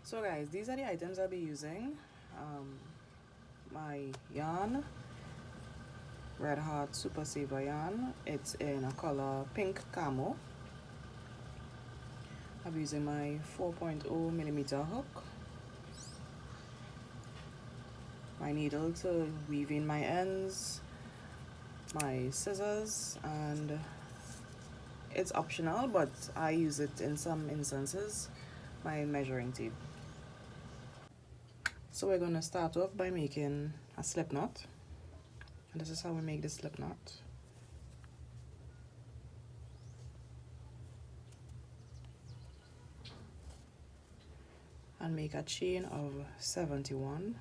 So guys, these are the items I'll be using. My yarn, Red Heart Super Saver yarn. It's in a color pink camo. I'll be using my 4.0 millimeter hook, my needle to weave in my ends, my scissors, and it's optional, but I use it in some instances, my measuring tape. So we're going to start off by making a slip knot, and this is how we make the slip knot. And make a chain of 71.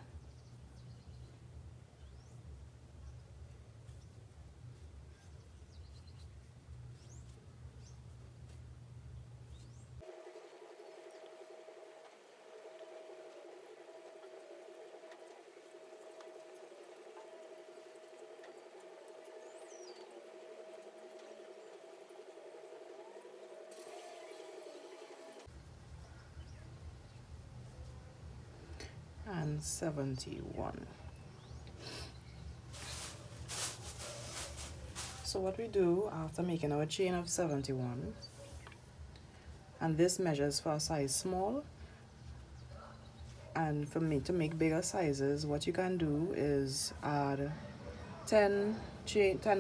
And 71. So what we do after making our chain of 71, and this measures for a size small, and for me to make bigger sizes, what you can do is add 10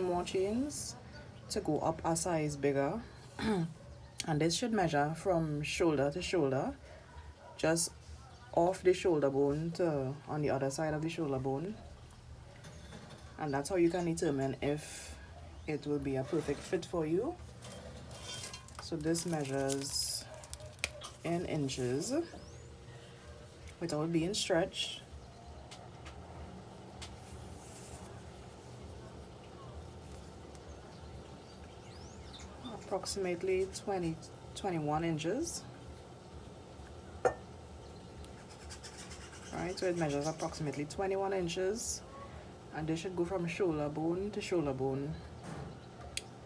more chains to go up a size bigger. And this should measure from shoulder to shoulder, just off the shoulder bone to on the other side of the shoulder bone, and that's how you can determine if it will be a perfect fit for you. So this measures in inches without being stretched. Approximately 21 inches. Right, so it measures approximately 21 inches, and they should go from shoulder bone to shoulder bone,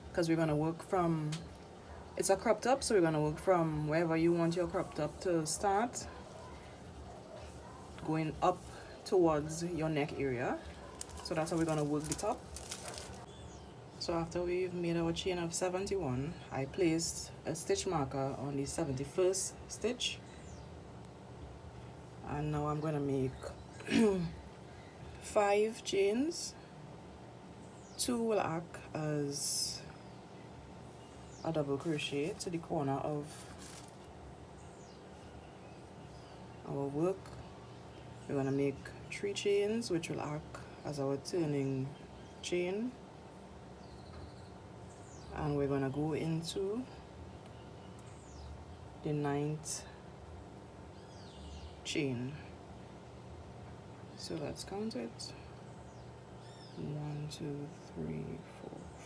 because we're going to work from, it's a crop top, so we're going to work from wherever you want your crop top to start, going up towards your neck area. So that's how we're going to work the top. So after we've made our chain of 71, I placed a stitch marker on the 71st stitch. And now I'm going to make 5 chains. 2 will act as a double crochet to the corner of our work. We're going to make 3 chains, which will act as our turning chain. And we're going to go into the 9th chain. So let's count it. 1, 2, 3,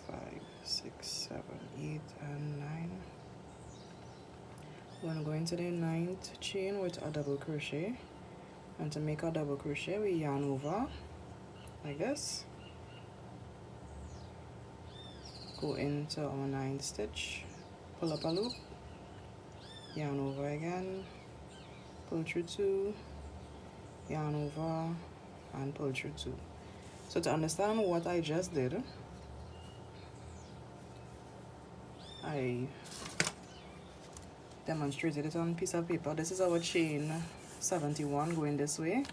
4, 5, 6, 7, 8, and 9. We're going to go into the 9th chain with a double crochet, and to make a double crochet we yarn over like this, go into our 9th stitch, pull up a loop, yarn over again, pull through 2, yarn over, and pull through 2. So to understand what I just did, I demonstrated it on a piece of paper. This is our chain 71 going this way.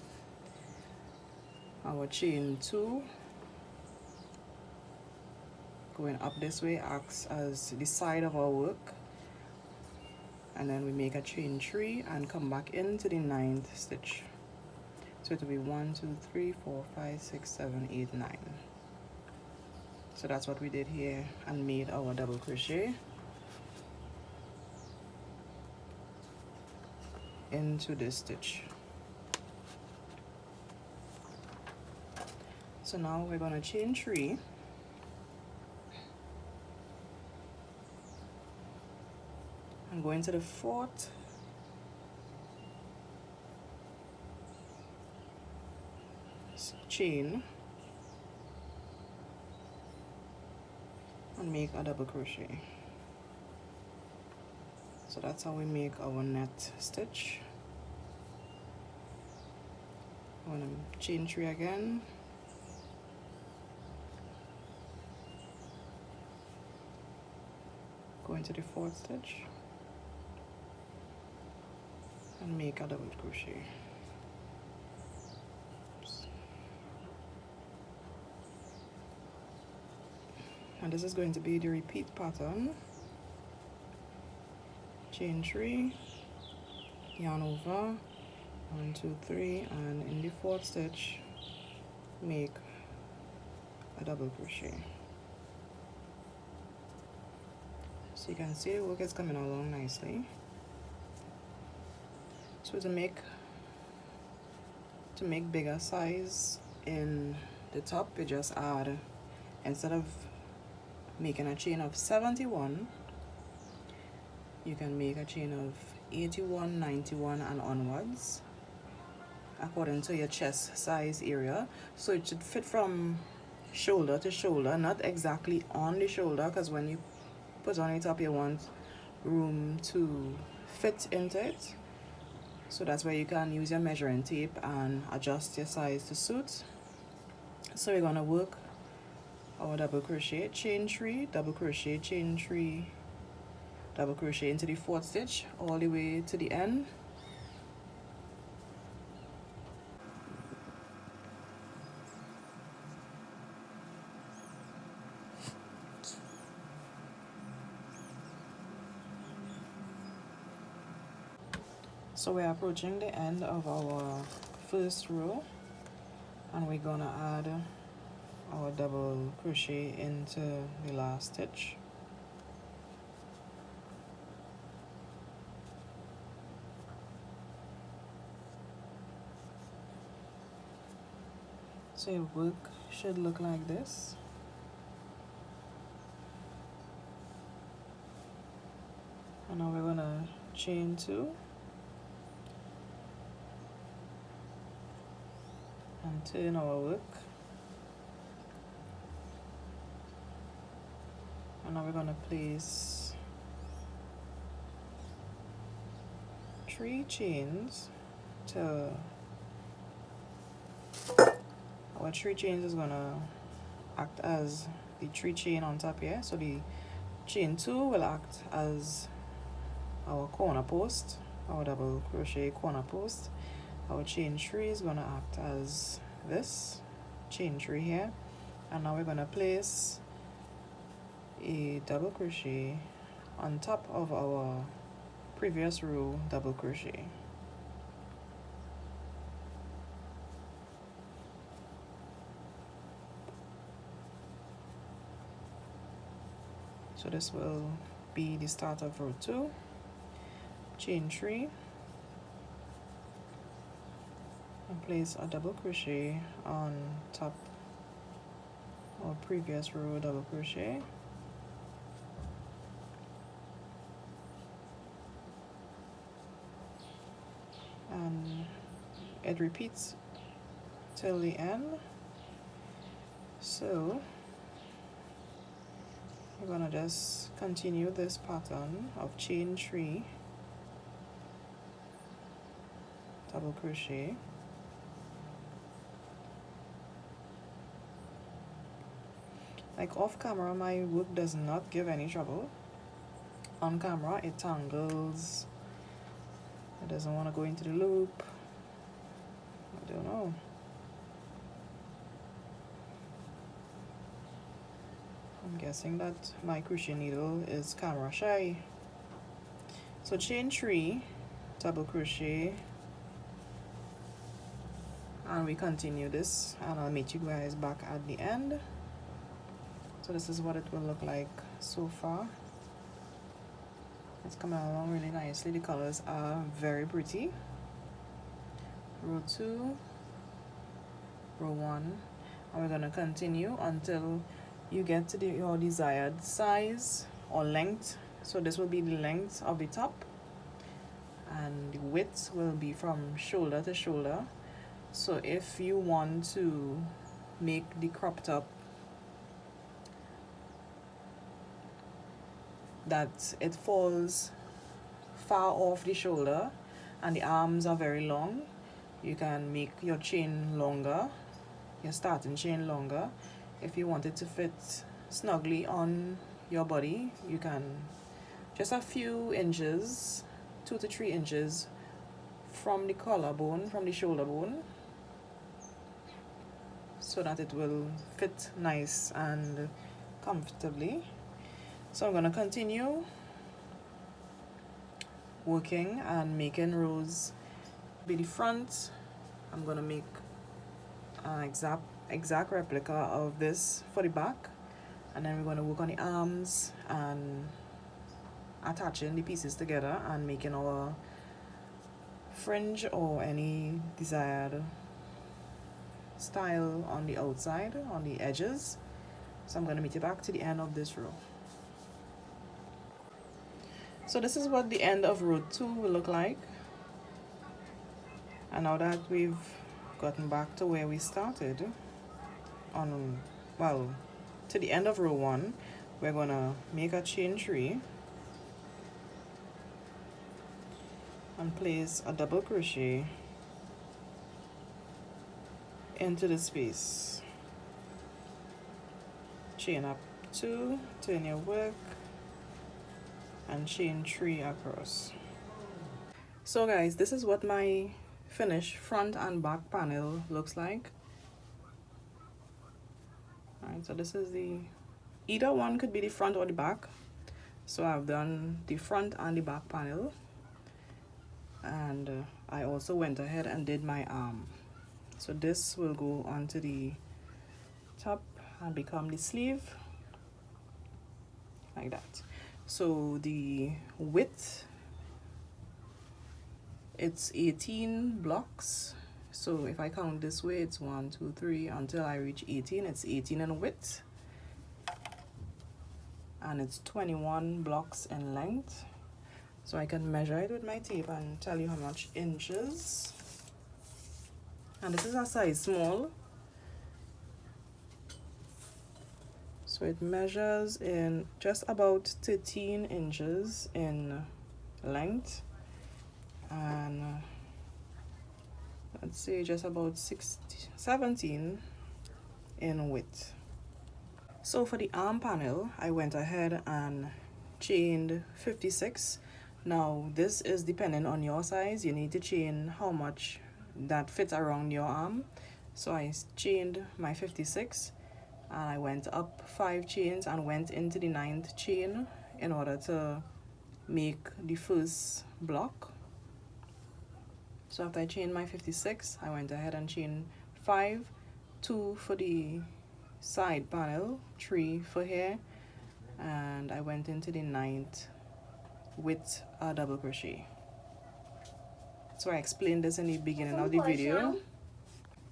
Our chain 2 going up this way acts as the side of our work. And then we make a chain 3 and come back into the 9th stitch. So it will be 1, 2, 3, 4, 5, 6, 7, 8, 9. So that's what we did here, and made our double crochet into this stitch. So now we're going to chain 3. And go into the 4th chain and make a double crochet. So that's how we make our net stitch. I'm going to chain 3 again, go into the 4th stitch and make a double crochet. And this is going to be the repeat pattern. Chain 3, yarn over, 1 2 3, and in the 4th stitch make a double crochet. So you can see the work is coming along nicely. So to make bigger size in the top, you just add, instead of making a chain of 71, you can make a chain of 81, 91, and onwards according to your chest size area. So it should fit from shoulder to shoulder, not exactly on the shoulder, because when you put on the top you want room to fit into it. So that's where you can use your measuring tape and adjust your size to suit. So we're gonna work our double crochet, chain 3, double crochet, chain 3, double crochet into the 4th stitch all the way to the end. So we're approaching the end of our first row, and we're gonna add our double crochet into the last stitch. So your work should look like this. And now we're gonna chain 2 and turn our work. And now we're gonna place 3 chains to our 3 chains is gonna act as the 3 chain on top here. So the chain 2 will act as our corner post, our double crochet corner post. Our chain 3 is gonna act as this chain 3 here, and now we're gonna place a double crochet on top of our previous row double crochet. So this will be the start of row 2, chain 3, and place a double crochet on top of previous row double crochet, and it repeats till the end. So we're gonna just continue this pattern of chain 3, double crochet, like off camera my work does not give any trouble. On camera it tangles, it doesn't want to go into the loop, I don't know. I'm guessing that my crochet needle is camera shy. So chain 3, double crochet, and we continue this, and I'll meet you guys back at the end. So this is what it will look like so far. It's coming along really nicely. The colors are very pretty. Row 2, row 1, and we're going to continue until you get to your desired size or length. So this will be the length of the top, and the width will be from shoulder to shoulder. So if you want to make the crop top that it falls far off the shoulder and the arms are very long, You can make your chain longer, your starting chain longer. If you want it to fit snugly on your body, you can just a few inches, 2 to 3 inches from the collarbone, from the shoulder bone, so that it will fit nice and comfortably. So I'm going to continue working and making rows. Be the front, I'm going to make an exact replica of this for the back, and then we're going to work on the arms and attaching the pieces together and making our fringe or any desired style on the outside, on the edges. So I'm going to meet you back to the end of this row. So this is what the end of row 2 will look like. And now that we've gotten back to where we started, to the end of row 1, we're going to make a chain 3 and place a double crochet into the space. Chain up 2, turn your work, and chain 3 across. So guys, this is what my finished front and back panel looks like. Alright, so this is either one could be the front or the back. So I've done the front and the back panel, and I also went ahead and did my arm. So this will go onto the top and become the sleeve, like that. So the width, it's 18 blocks. So if I count this way, it's 1, 2, 3 until I reach 18. It's 18 in width, and it's 21 blocks in length. So I can measure it with my tape and tell you how much inches. And this is a size small, so it measures in just about 13 inches in length, and let's say just about 17 in width. So for the arm panel, I went ahead and chained 56. Now this is dependent on your size. You need to chain how much that fits around your arm. So I chained my 56, and I went up 5 chains and went into the 9th chain in order to make the first block. So after I chained my 56, I went ahead and chained 5, 2 for the side panel, 3 for here, and I went into the 9th with a double crochet. So I explained this in the beginning of the video.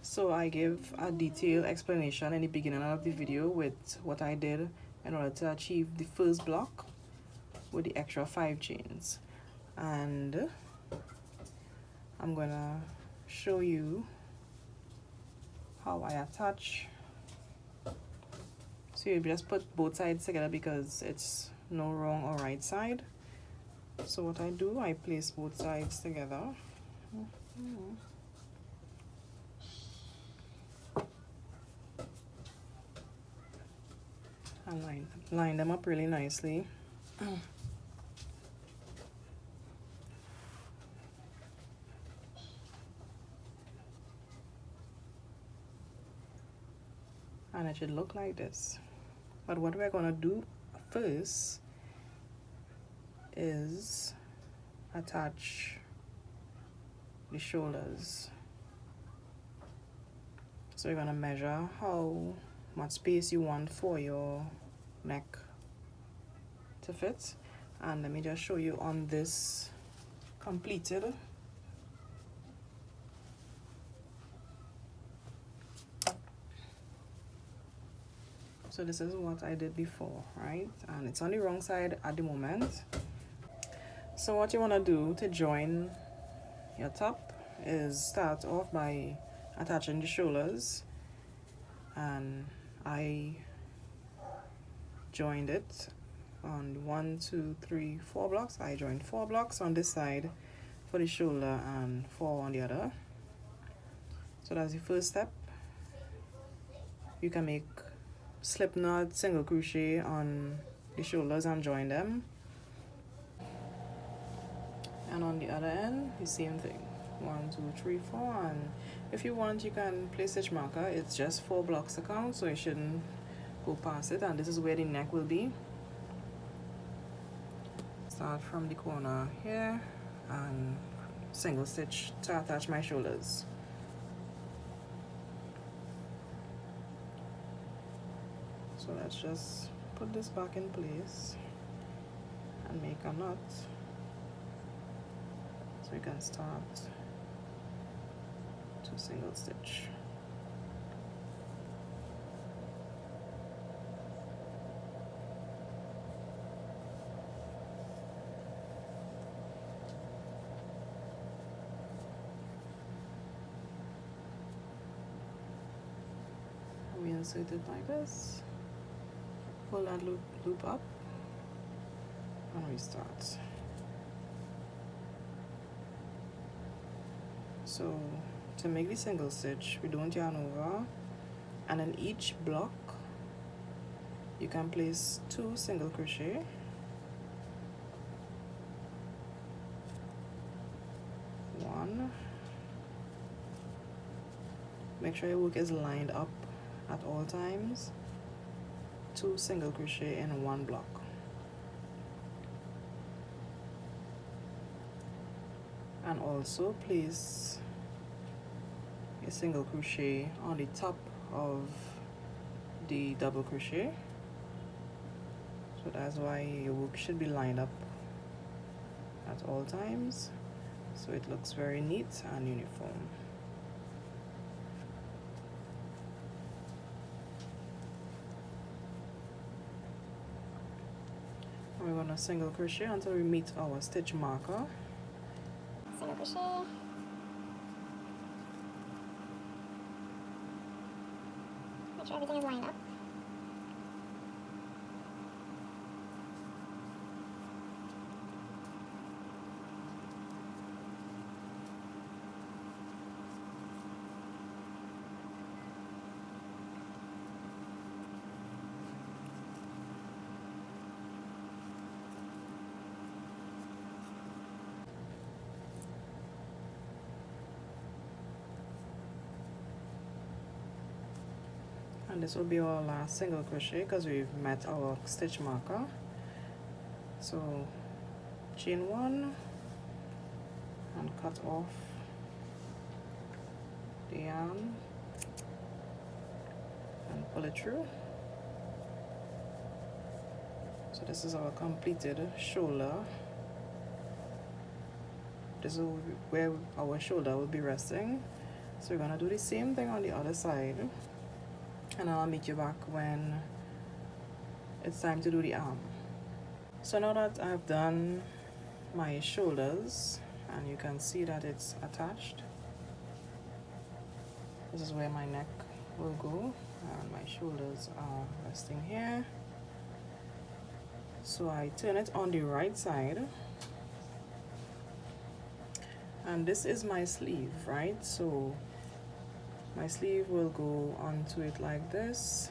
So I give a detailed explanation in the beginning of the video with what I did in order to achieve the first block with the extra 5 chains. And I'm gonna show you how I attach. So you just put both sides together because it's no wrong or right side. So what I do, I place both sides together. And line them up really nicely. And it should look like this. But what we're gonna do first is attach the shoulders. So you're gonna measure how much space you want for your neck to fit, and let me just show you on this completed. So this is what I did before, right? And it's on the wrong side at the moment. So what you want to do to join your top is start off by attaching the shoulders, and I joined it on 1, 2, 3, 4 blocks. I joined 4 blocks on this side for the shoulder and 4 on the other. So that's the first step. You can make slip knot, single crochet on the shoulders and join them. And on the other end, the same thing. 1, 2, 3, 4, and if you want, you can place stitch marker. It's just 4 blocks to count, so you shouldn't go past it. And this is where the neck will be. Start from the corner here and single stitch to attach my shoulders. So let's just put this back in place and make a knot. So you can start to single stitch. We insert it like this, pull that loop up, and we start. So to make the single stitch, we don't yarn over, and in each block you can place 2 single crochet, one. Make sure your work is lined up at all times. 2 single crochet in 1 block. And also place a single crochet on the top of the double crochet. So that's why your work should be lined up at all times, so it looks very neat and uniform. We're going to single crochet until we meet our stitch marker. Single crochet. Make sure everything is lined up. And this will be our last single crochet because we've met our stitch marker. So chain 1 and cut off the yarn and pull it through. So this is our completed shoulder. This is where our shoulder will be resting. So we're going to do the same thing on the other side, and I'll meet you back when it's time to do the arm. So now that I've done my shoulders, and you can see that it's attached, this is where my neck will go, and my shoulders are resting here. So I turn it on the right side, and this is my sleeve, right? So my sleeve will go onto it like this,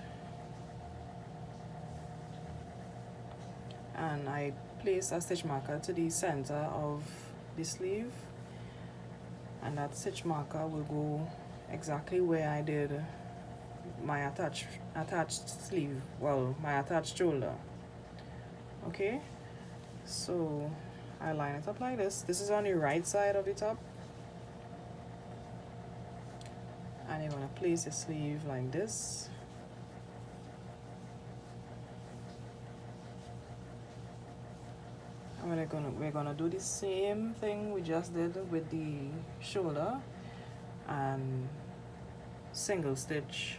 and I place a stitch marker to the center of the sleeve, and that stitch marker will go exactly where I did my attached sleeve, well, my attached shoulder. Okay, so I line it up like this. This is on the right side of the top, and you're gonna place your sleeve like this. And we're gonna do the same thing we just did with the shoulder, and single stitch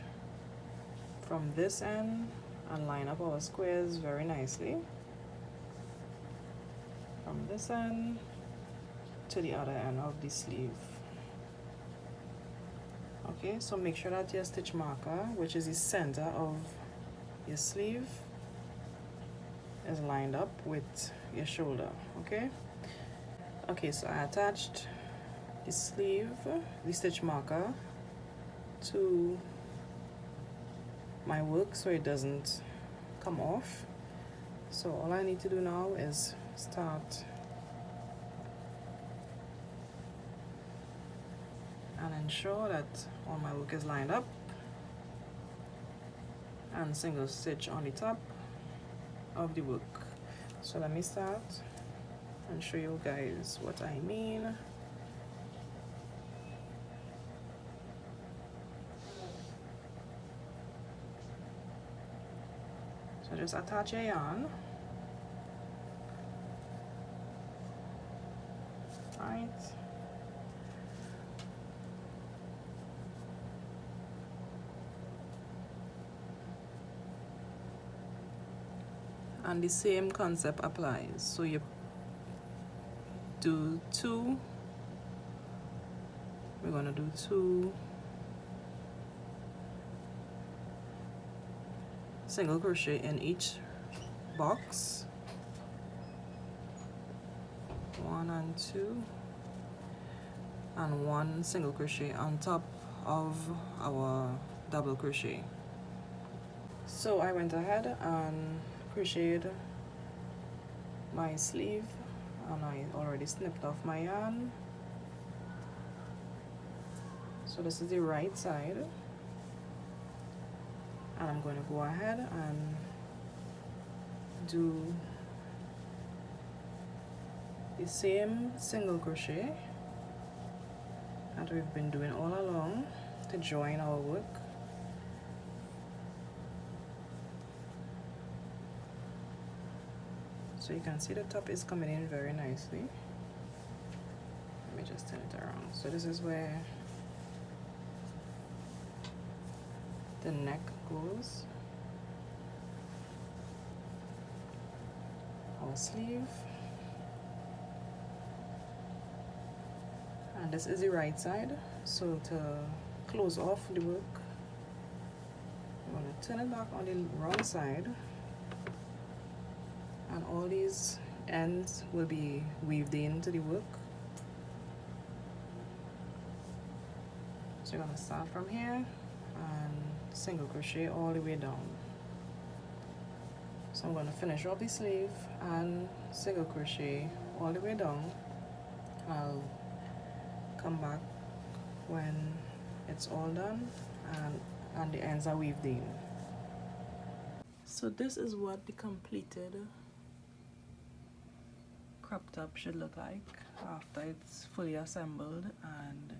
from this end and line up our squares very nicely from this end to the other end of the sleeve. Okay, so make sure that your stitch marker, which is the center of your sleeve, is lined up with your shoulder. Okay, so I attached the sleeve, the stitch marker to my work so it doesn't come off. So all I need to do now is start and ensure that all my work is lined up, and single stitch on the top of the work. So let me start and show you guys what I mean. So just attach your yarn, right, and the same concept applies. So you do two, we're gonna do two single crochet in each box, 1 and 2, and 1 single crochet on top of our double crochet. So I went ahead and crocheted my sleeve, and I already snipped off my yarn. So this is the right side, and I'm going to go ahead and do the same single crochet that we've been doing all along to join our work. So you can see the top is coming in very nicely. Let me just turn it around. So this is where the neck goes, our sleeve, and this is the right side. So to close off the work, I'm going to turn it back on the wrong side, and all these ends will be weaved into the work. So you're going to start from here and single crochet all the way down. So I'm going to finish off the sleeve and single crochet all the way down. I'll come back when it's all done and the ends are weaved in. So this is what the completed crop top should look like after it's fully assembled and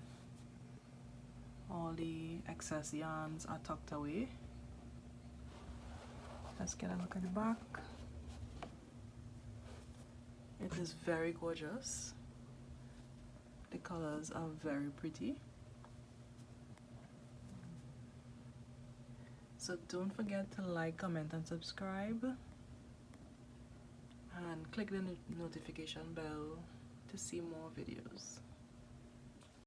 all the excess yarns are tucked away. Let's get a look at the back. It is very gorgeous. The colors are very pretty. So don't forget to like, comment and subscribe, and click the notification bell to see more videos.